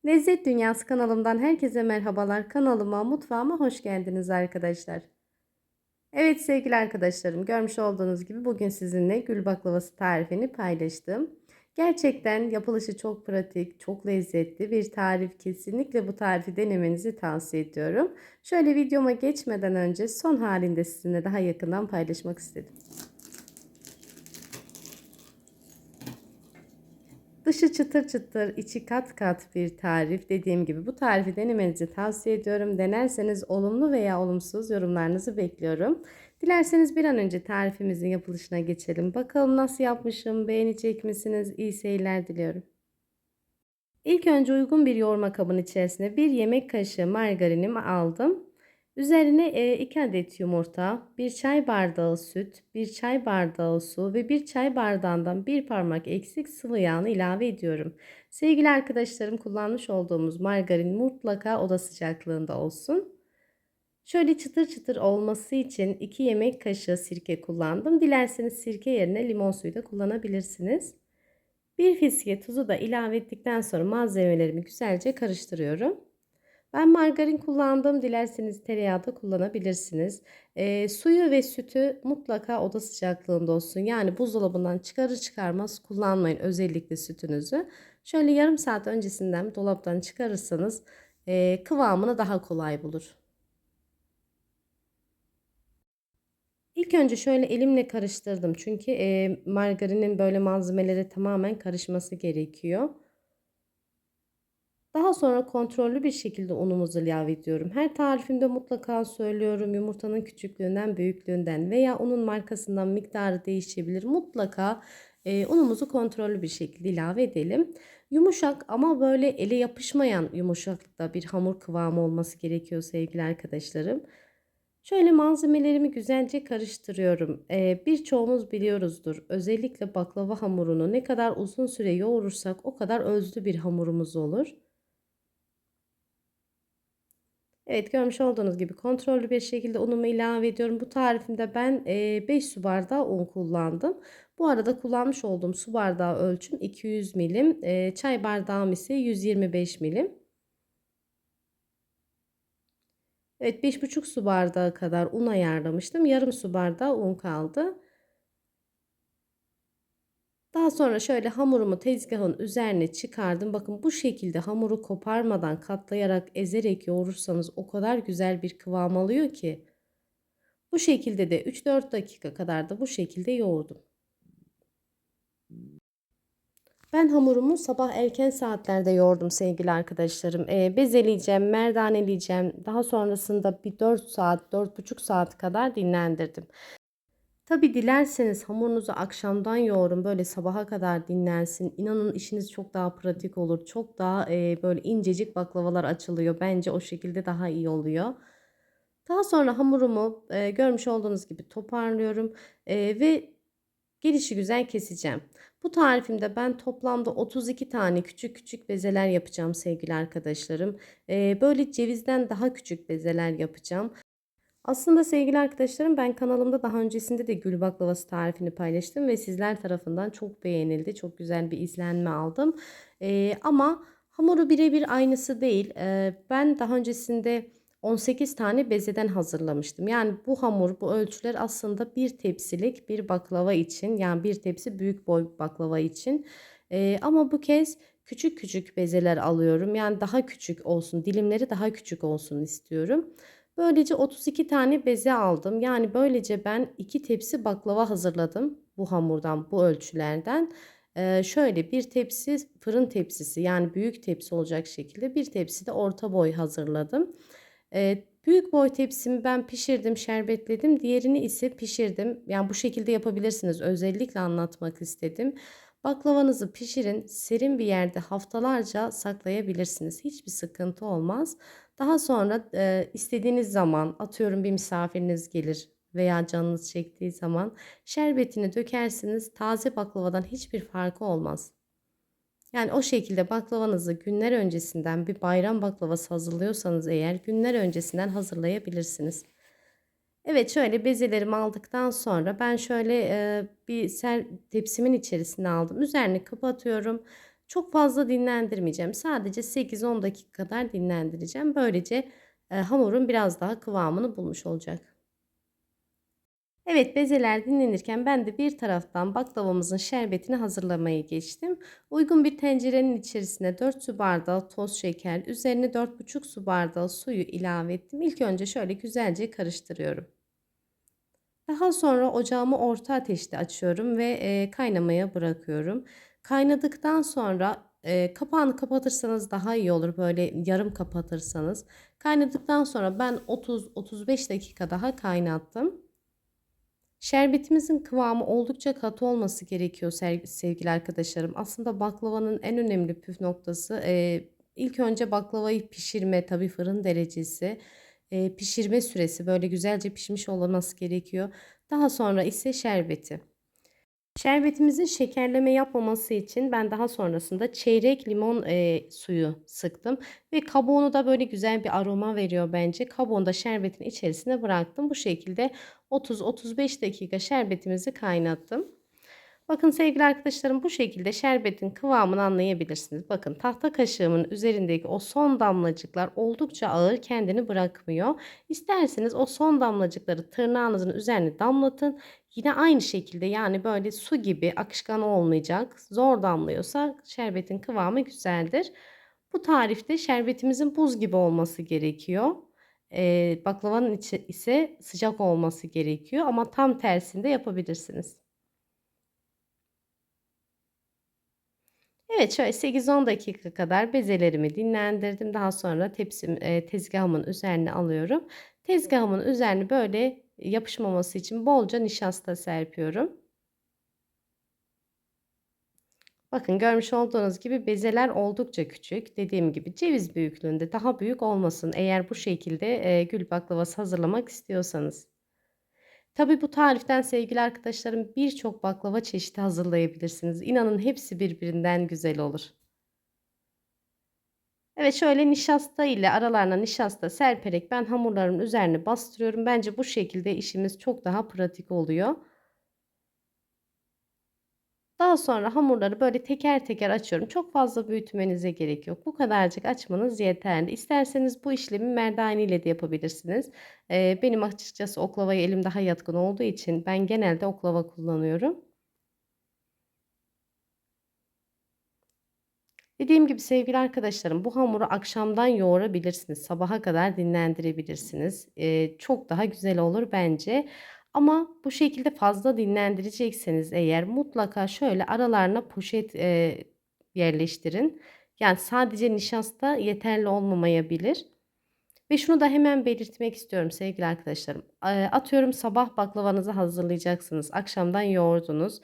Lezzet Dünyası kanalımdan herkese merhabalar. Kanalıma, mutfağıma hoş geldiniz arkadaşlar. Evet sevgili arkadaşlarım, görmüş olduğunuz gibi bugün sizinle gül baklavası tarifini paylaştım. Gerçekten yapılışı çok pratik, çok lezzetli bir tarif. Kesinlikle bu tarifi denemenizi tavsiye ediyorum. Şöyle videoma geçmeden önce son halinde sizinle daha yakından paylaşmak istedim. Dışı çıtır çıtır, içi kat kat bir tarif. Dediğim gibi bu tarifi denemenizi tavsiye ediyorum. Denerseniz olumlu veya olumsuz yorumlarınızı bekliyorum. Dilerseniz bir an önce tarifimizin yapılışına geçelim. Bakalım nasıl yapmışım, beğenecek misiniz? İyi seyirler diliyorum. İlk önce uygun bir yoğurma kabının içerisine 1 yemek kaşığı margarinimi aldım. Üzerine 2 adet yumurta, 1 çay bardağı süt, 1 çay bardağı su ve 1 çay bardağından 1 parmak eksik sıvı yağını ilave ediyorum. Sevgili arkadaşlarım, kullanmış olduğumuz margarin mutlaka oda sıcaklığında olsun. Şöyle çıtır çıtır olması için 2 yemek kaşığı sirke kullandım. Dilerseniz sirke yerine limon suyu da kullanabilirsiniz. Bir fiske tuzu da ilave ettikten sonra malzemelerimi güzelce karıştırıyorum. Ben margarin kullandım. Dilerseniz tereyağı da kullanabilirsiniz. Suyu ve sütü mutlaka oda sıcaklığında olsun. Yani buzdolabından çıkarır çıkarmaz kullanmayın özellikle sütünüzü. Şöyle yarım saat öncesinden dolaptan çıkarırsanız kıvamını daha kolay bulur. İlk önce şöyle elimle karıştırdım. Çünkü margarinin böyle malzemelere tamamen karışması gerekiyor. Daha sonra kontrollü bir şekilde unumuzu ilave ediyorum. Her tarifimde mutlaka söylüyorum, yumurtanın küçüklüğünden, büyüklüğünden veya unun markasından miktarı değişebilir. Mutlaka unumuzu kontrollü bir şekilde ilave edelim. Yumuşak ama böyle ele yapışmayan yumuşaklıkta bir hamur kıvamı olması gerekiyor sevgili arkadaşlarım. Şöyle malzemelerimi güzelce karıştırıyorum. Birçoğumuz biliyoruzdur. Özellikle baklava hamurunu ne kadar uzun süre yoğurursak o kadar özlü bir hamurumuz olur. Evet, görmüş olduğunuz gibi kontrollü bir şekilde unumu ilave ediyorum. Bu tarifimde ben 5 su bardağı un kullandım. Bu arada kullanmış olduğum su bardağı ölçüm 200 milim. Çay bardağım ise 125 milim. Evet, 5,5 su bardağı kadar un ayarlamıştım. Yarım su bardağı un kaldı. Daha sonra şöyle hamurumu tezgahın üzerine çıkardım. Bakın bu şekilde hamuru koparmadan katlayarak ezerek yoğurursanız o kadar güzel bir kıvam alıyor ki. Bu şekilde de 3-4 dakika kadar da bu şekilde yoğurdum. Ben hamurumu sabah erken saatlerde yoğurdum sevgili arkadaşlarım. Bezeleyeceğim, merdaneleyeceğim. Daha sonrasında bir 4 saat, 4,5 saat kadar dinlendirdim. Tabi dilerseniz hamurunuzu akşamdan yoğurun. Böyle sabaha kadar dinlensin. İnanın işiniz çok daha pratik olur. Çok daha böyle incecik baklavalar açılıyor. Bence o şekilde daha iyi oluyor. Daha sonra hamurumu görmüş olduğunuz gibi toparlıyorum ve gelişigüzel keseceğim. Bu tarifimde ben toplamda 32 tane küçük küçük bezeler yapacağım sevgili arkadaşlarım. Böyle cevizden daha küçük bezeler yapacağım. Aslında sevgili arkadaşlarım, ben kanalımda daha öncesinde de gül baklavası tarifini paylaştım ve sizler tarafından çok beğenildi. Çok güzel bir izlenme aldım. Ama hamuru birebir aynısı değil. Ben daha öncesinde 18 tane bezeden hazırlamıştım. Yani bu hamur, bu ölçüler aslında bir tepsilik bir baklava için, yani bir tepsi büyük boy baklava için. Ama bu kez küçük küçük bezeler alıyorum. Yani daha küçük olsun, dilimleri daha küçük olsun istiyorum. Böylece 32 tane beze aldım. Yani böylece ben 2 tepsi baklava hazırladım bu hamurdan, bu ölçülerden. Şöyle bir tepsi fırın tepsisi, yani büyük tepsi olacak şekilde bir tepsi de orta boy hazırladım. Büyük boy tepsimi ben pişirdim, şerbetledim. Diğerini ise pişirdim. Yani bu şekilde yapabilirsiniz. Özellikle anlatmak istedim. Baklavanızı pişirin, serin bir yerde haftalarca saklayabilirsiniz. Hiçbir sıkıntı olmaz. Daha sonra istediğiniz zaman, atıyorum bir misafiriniz gelir veya canınız çektiği zaman şerbetini dökersiniz. Taze baklavadan hiçbir farkı olmaz. Yani o şekilde baklavanızı günler öncesinden, bir bayram baklavası hazırlıyorsanız eğer günler öncesinden hazırlayabilirsiniz. Evet, şöyle bezelerimi aldıktan sonra ben şöyle bir tepsimin içerisine aldım. Üzerini kapatıyorum. Çok fazla dinlendirmeyeceğim. Sadece 8-10 dakika kadar dinlendireceğim. Böylece hamurun biraz daha kıvamını bulmuş olacak. Evet, bezeler dinlenirken ben de bir taraftan baklavamızın şerbetini hazırlamaya geçtim. Uygun bir tencerenin içerisine 4 su bardağı toz şeker, üzerine 4,5 su bardağı suyu ilave ettim. İlk önce şöyle güzelce karıştırıyorum. Daha sonra ocağımı orta ateşte açıyorum ve kaynamaya bırakıyorum. Kaynadıktan sonra kapağını kapatırsanız daha iyi olur. Böyle yarım kapatırsanız. Kaynadıktan sonra ben 30-35 dakika daha kaynattım. Şerbetimizin kıvamı oldukça katı olması gerekiyor sevgili arkadaşlarım. Aslında baklavanın en önemli püf noktası ilk önce baklavayı pişirme, tabii fırın derecesi, pişirme süresi böyle güzelce pişmiş olması gerekiyor. Daha sonra ise şerbeti. Şerbetimizin şekerleme yapmaması için ben daha sonrasında çeyrek limon suyu sıktım ve kabuğunu da böyle güzel bir aroma veriyor bence. Kabuğunu da şerbetin içerisine bıraktım. Bu şekilde 30-35 dakika şerbetimizi kaynattım. Bakın sevgili arkadaşlarım, bu şekilde şerbetin kıvamını anlayabilirsiniz. Bakın tahta kaşığımın üzerindeki o son damlacıklar oldukça ağır, kendini bırakmıyor. İsterseniz o son damlacıkları tırnağınızın üzerine damlatın. Yine aynı şekilde, yani böyle su gibi akışkan olmayacak. Zor damlıyorsa şerbetin kıvamı güzeldir. Bu tarifte şerbetimizin buz gibi olması gerekiyor. Baklavanın içi ise sıcak olması gerekiyor, ama tam tersinde yapabilirsiniz. Evet, şöyle 8-10 dakika kadar bezelerimi dinlendirdim. Daha sonra tezgahımın üzerine alıyorum. Tezgahımın üzerine böyle yapışmaması için bolca nişasta serpiyorum. Bakın, görmüş olduğunuz gibi bezeler oldukça küçük. Dediğim gibi ceviz büyüklüğünde, daha büyük olmasın eğer bu şekilde gül baklavası hazırlamak istiyorsanız. Tabii bu tariften sevgili arkadaşlarım birçok baklava çeşidi hazırlayabilirsiniz. İnanın hepsi birbirinden güzel olur. Evet, şöyle nişasta ile aralarına nişasta serperek ben hamurların üzerine bastırıyorum. Bence bu şekilde işimiz çok daha pratik oluyor. Daha sonra hamurları böyle teker teker açıyorum. Çok fazla büyütmenize gerek yok. Bu kadarcık açmanız yeterli. İsterseniz bu işlemi merdane ile de yapabilirsiniz. Benim açıkçası oklavaya elim daha yatkın olduğu için ben genelde oklava kullanıyorum. Dediğim gibi sevgili arkadaşlarım, bu hamuru akşamdan yoğurabilirsiniz. Sabaha kadar dinlendirebilirsiniz. Çok daha güzel olur bence. Ama bu şekilde fazla dinlendirecekseniz eğer, mutlaka şöyle aralarına poşet yerleştirin. Yani sadece nişasta yeterli olmamayabilir. Ve şunu da hemen belirtmek istiyorum sevgili arkadaşlarım. Atıyorum, sabah baklavanızı hazırlayacaksınız. Akşamdan yoğurdunuz.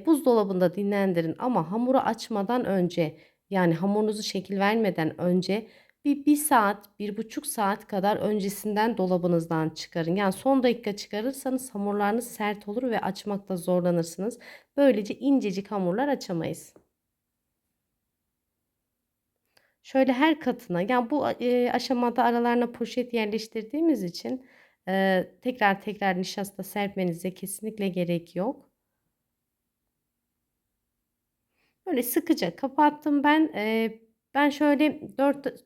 Buzdolabında dinlendirin, ama hamuru açmadan önce, yani hamurunuzu şekil vermeden önce bir saat, 1,5 saat kadar öncesinden dolabınızdan çıkarın. Yani son dakika çıkarırsanız hamurlarınız sert olur ve açmakta zorlanırsınız. Böylece incecik hamurlar açamayız. Şöyle her katına, yani bu aşamada aralarına poşet yerleştirdiğimiz için tekrar tekrar nişasta serpmenize kesinlikle gerek yok. Böyle sıkıca kapattım ben. Ben şöyle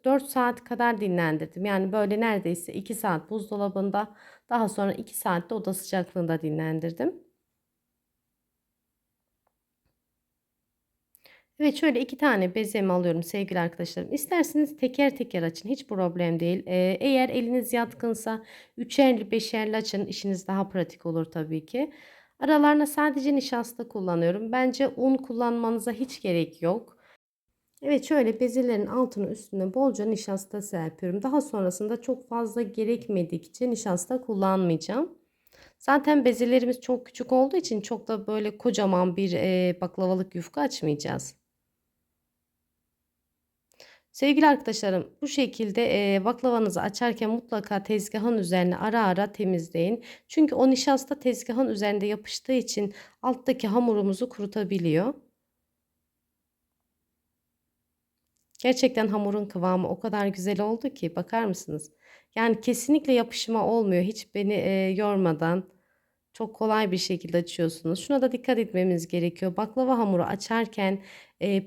4 saat kadar dinlendirdim. Yani böyle neredeyse 2 saat buzdolabında, daha sonra 2 saat de oda sıcaklığında dinlendirdim. Evet, şöyle 2 tane bezemi alıyorum sevgili arkadaşlarım. İsterseniz teker teker açın, hiç problem değil. Eğer eliniz yatkınsa üçerli beşerli açın, işiniz daha pratik olur tabii ki. Aralarına sadece nişasta kullanıyorum. Bence un kullanmanıza hiç gerek yok. Evet, şöyle bezelerin altını üstüne bolca nişasta serpiyorum. Daha sonrasında çok fazla gerekmedikçe nişasta kullanmayacağım. Zaten bezelerimiz çok küçük olduğu için çok da böyle kocaman bir baklavalık yufka açmayacağız. Sevgili arkadaşlarım, bu şekilde baklavanızı açarken mutlaka tezgahın üzerine ara ara temizleyin. Çünkü o nişasta tezgahın üzerinde yapıştığı için alttaki hamurumuzu kurutabiliyor. Gerçekten hamurun kıvamı o kadar güzel oldu ki, bakar mısınız? Yani kesinlikle yapışma olmuyor. Hiç beni yormadan. Çok kolay bir şekilde açıyorsunuz. Şuna da dikkat etmemiz gerekiyor. Baklava hamuru açarken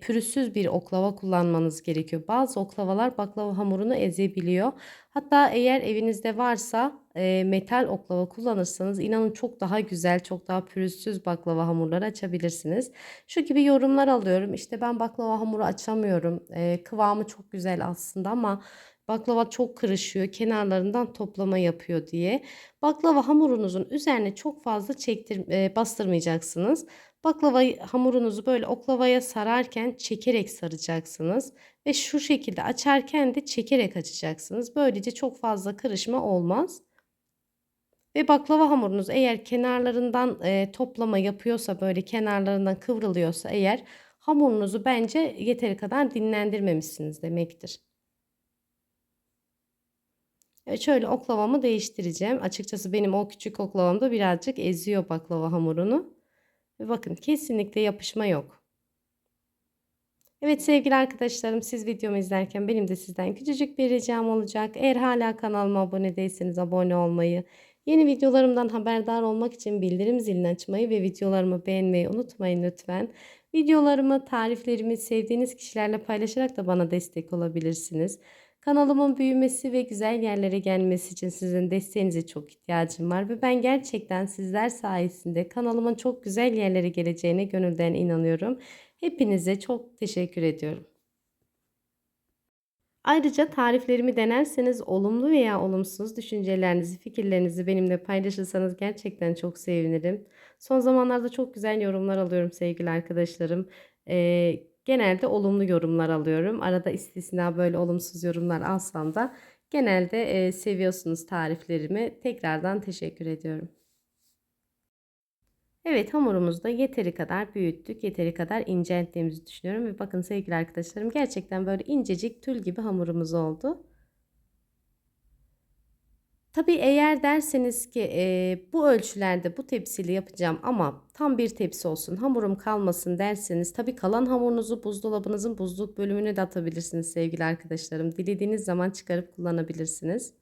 pürüzsüz bir oklava kullanmanız gerekiyor. Bazı oklavalar baklava hamurunu ezebiliyor. Hatta eğer evinizde varsa metal oklava kullanırsanız inanın çok daha güzel, çok daha pürüzsüz baklava hamurları açabilirsiniz. Şu gibi yorumlar alıyorum. İşte ben baklava hamuru açamıyorum. Kıvamı çok güzel aslında ama baklava çok kırışıyor, kenarlarından toplama yapıyor diye. Baklava hamurunuzun üzerine çok fazla bastırmayacaksınız. Baklava hamurunuzu böyle oklavaya sararken çekerek saracaksınız ve şu şekilde açarken de çekerek açacaksınız. Böylece çok fazla karışma olmaz. Ve baklava hamurunuz eğer kenarlarından toplama yapıyorsa, böyle kenarlarından kıvrılıyorsa eğer, hamurunuzu bence yeteri kadar dinlendirmemişsiniz demektir. Şöyle oklavamı değiştireceğim. Açıkçası benim o küçük oklavam da birazcık eziyor baklava hamurunu. Ve bakın kesinlikle yapışma yok. Evet sevgili arkadaşlarım, siz videomu izlerken benim de sizden küçücük bir ricam olacak. Eğer hala kanalıma abone değilseniz abone olmayı, yeni videolarımdan haberdar olmak için bildirim zilini açmayı ve videolarımı beğenmeyi unutmayın lütfen. Videolarımı, tariflerimi sevdiğiniz kişilerle paylaşarak da bana destek olabilirsiniz. Kanalımın büyümesi ve güzel yerlere gelmesi için sizin desteğinize çok ihtiyacım var ve ben gerçekten sizler sayesinde kanalımın çok güzel yerlere geleceğine gönülden inanıyorum. Hepinize çok teşekkür ediyorum. Ayrıca tariflerimi denerseniz olumlu veya olumsuz düşüncelerinizi, fikirlerinizi benimle paylaşırsanız gerçekten çok sevinirim. Son zamanlarda çok güzel yorumlar alıyorum sevgili arkadaşlarım. Genelde olumlu yorumlar alıyorum. Arada istisna böyle olumsuz yorumlar alsam da genelde seviyorsunuz tariflerimi. Tekrardan teşekkür ediyorum. Evet, hamurumuzu da yeteri kadar büyüttük. Yeteri kadar incelttiğimizi düşünüyorum. Ve bakın sevgili arkadaşlarım, gerçekten böyle incecik tül gibi hamurumuz oldu. Tabii eğer derseniz ki bu ölçülerde bu tepsiyle yapacağım ama tam bir tepsi olsun, hamurum kalmasın derseniz tabii kalan hamurunuzu buzdolabınızın buzluk bölümüne de atabilirsiniz sevgili arkadaşlarım. Dilediğiniz zaman çıkarıp kullanabilirsiniz.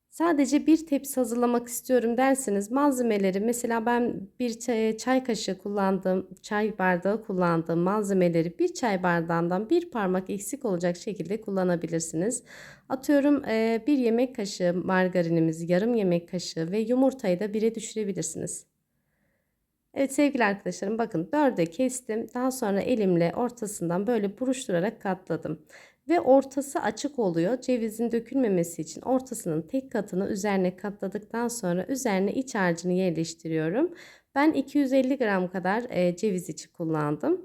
Sadece bir tepsi hazırlamak istiyorum derseniz malzemeleri, mesela ben bir çay kaşığı kullandığım, çay bardağı kullandığım malzemeleri bir çay bardağından bir parmak eksik olacak şekilde kullanabilirsiniz. Atıyorum bir yemek kaşığı margarinimizi, yarım yemek kaşığı ve yumurtayı da bire düşürebilirsiniz. Evet sevgili arkadaşlarım, bakın dörde kestim. Daha sonra elimle ortasından böyle buruşturarak katladım. Ve ortası açık oluyor. Cevizin dökülmemesi için ortasının tek katını üzerine katladıktan sonra üzerine iç harcını yerleştiriyorum. Ben 250 gram kadar ceviz içi kullandım.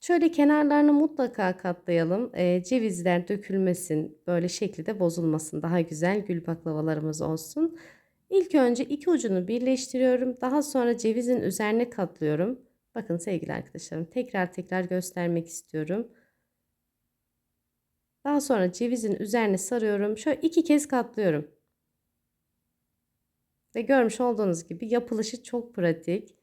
Şöyle kenarlarını mutlaka katlayalım. Cevizler dökülmesin, böyle şekli de bozulmasın. Daha güzel gül baklavalarımız olsun. İlk önce iki ucunu birleştiriyorum. Daha sonra cevizin üzerine katlıyorum. Bakın sevgili arkadaşlarım, tekrar tekrar göstermek istiyorum. Daha sonra cevizin üzerine sarıyorum. Şöyle iki kez katlıyorum. Ve görmüş olduğunuz gibi yapılışı çok pratik.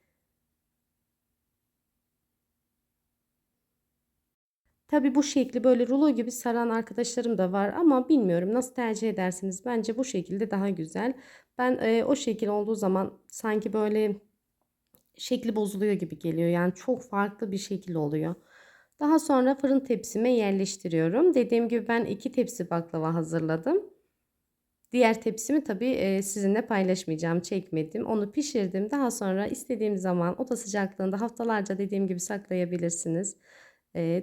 Tabii bu şekli böyle rulo gibi saran arkadaşlarım da var ama bilmiyorum, nasıl tercih edersiniz. Bence bu şekilde daha güzel. Ben o şekil olduğu zaman sanki böyle şekli bozuluyor gibi geliyor. Yani çok farklı bir şekil oluyor. Daha sonra fırın tepsime yerleştiriyorum. Dediğim gibi ben iki tepsi baklava hazırladım. Diğer tepsimi tabii sizinle paylaşmayacağım, çekmedim. Onu pişirdim. Daha sonra istediğim zaman oda sıcaklığında haftalarca dediğim gibi saklayabilirsiniz.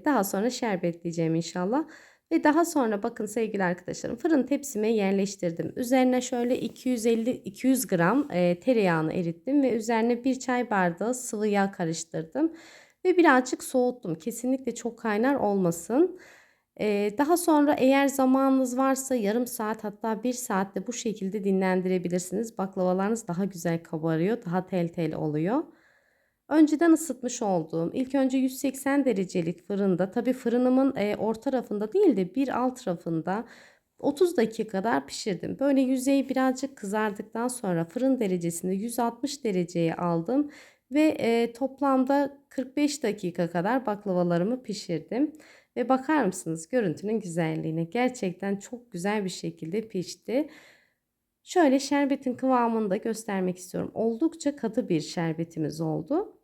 Daha sonra şerbetleyeceğim inşallah. Ve daha sonra bakın sevgili arkadaşlarım, fırın tepsime yerleştirdim. Üzerine şöyle 250-200 gram tereyağını erittim ve üzerine bir çay bardağı sıvı yağ karıştırdım. Ve birazcık soğuttum. Kesinlikle çok kaynar olmasın. Daha sonra eğer zamanınız varsa yarım saat, hatta bir saatte bu şekilde dinlendirebilirsiniz. Baklavalarınız daha güzel kabarıyor, daha tel tel oluyor. Önceden ısıtmış olduğum ilk önce 180 derecelik fırında, tabii fırınımın orta rafında değil de bir alt rafında 30 dakika kadar pişirdim. Böyle yüzeyi birazcık kızardıktan sonra fırın derecesinde 160 dereceye aldım ve toplamda 45 dakika kadar baklavalarımı pişirdim. Ve bakar mısınız görüntünün güzelliğine? Gerçekten çok güzel bir şekilde pişti. Şöyle şerbetin kıvamını da göstermek istiyorum. Oldukça katı bir şerbetimiz oldu.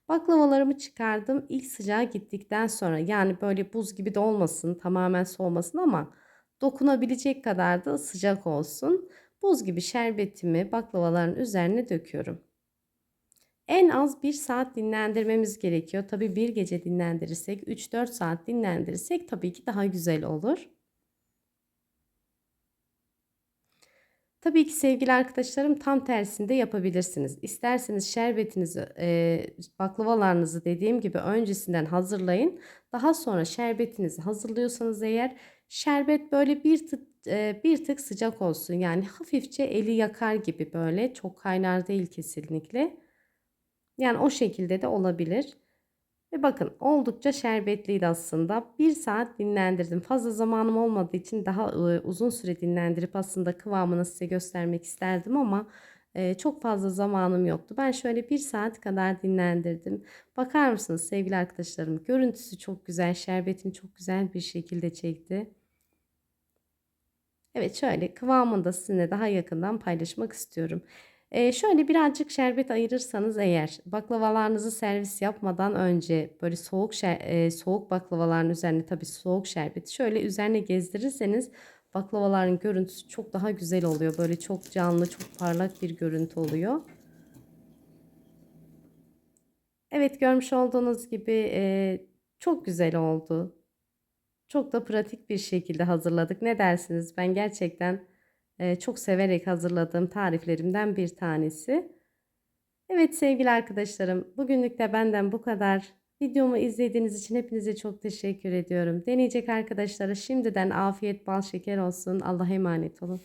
Baklavalarımı çıkardım. İlk sıcağı gittikten sonra, yani böyle buz gibi de olmasın, tamamen soğumasın ama dokunabilecek kadar da sıcak olsun. Buz gibi şerbetimi baklavaların üzerine döküyorum. En az 1 saat dinlendirmemiz gerekiyor. Tabii bir gece dinlendirirsek, 3-4 saat dinlendirirsek tabii ki daha güzel olur. Tabii ki sevgili arkadaşlarım, tam tersini de yapabilirsiniz. İsterseniz şerbetinizi, baklavalarınızı dediğim gibi öncesinden hazırlayın. Daha sonra şerbetinizi hazırlıyorsanız eğer, şerbet böyle bir tık sıcak olsun. Yani hafifçe eli yakar gibi, böyle çok kaynar değil kesinlikle. Yani o şekilde de olabilir. Ve bakın oldukça şerbetliydi aslında. 1 saat dinlendirdim. Fazla zamanım olmadığı için daha uzun süre dinlendirip aslında kıvamını size göstermek isterdim ama çok fazla zamanım yoktu. Ben şöyle 1 saat kadar dinlendirdim. Bakar mısınız sevgili arkadaşlarım? Görüntüsü çok güzel. Şerbetini çok güzel bir şekilde çekti. Evet, şöyle kıvamını da sizinle daha yakından paylaşmak istiyorum. Şöyle birazcık şerbet ayırırsanız eğer, baklavalarınızı servis yapmadan önce böyle soğuk baklavaların üzerine tabii soğuk şerbeti şöyle üzerine gezdirirseniz baklavaların görüntüsü çok daha güzel oluyor. Böyle çok canlı, çok parlak bir görüntü oluyor. Evet, görmüş olduğunuz gibi çok güzel oldu. Çok da pratik bir şekilde hazırladık. Ne dersiniz? Ben gerçekten çok severek hazırladığım tariflerimden bir tanesi. Evet sevgili arkadaşlarım, bugünlük de benden bu kadar. Videomu izlediğiniz için hepinize çok teşekkür ediyorum. Deneyecek arkadaşlara şimdiden afiyet bal şeker olsun. Allah'a emanet olun.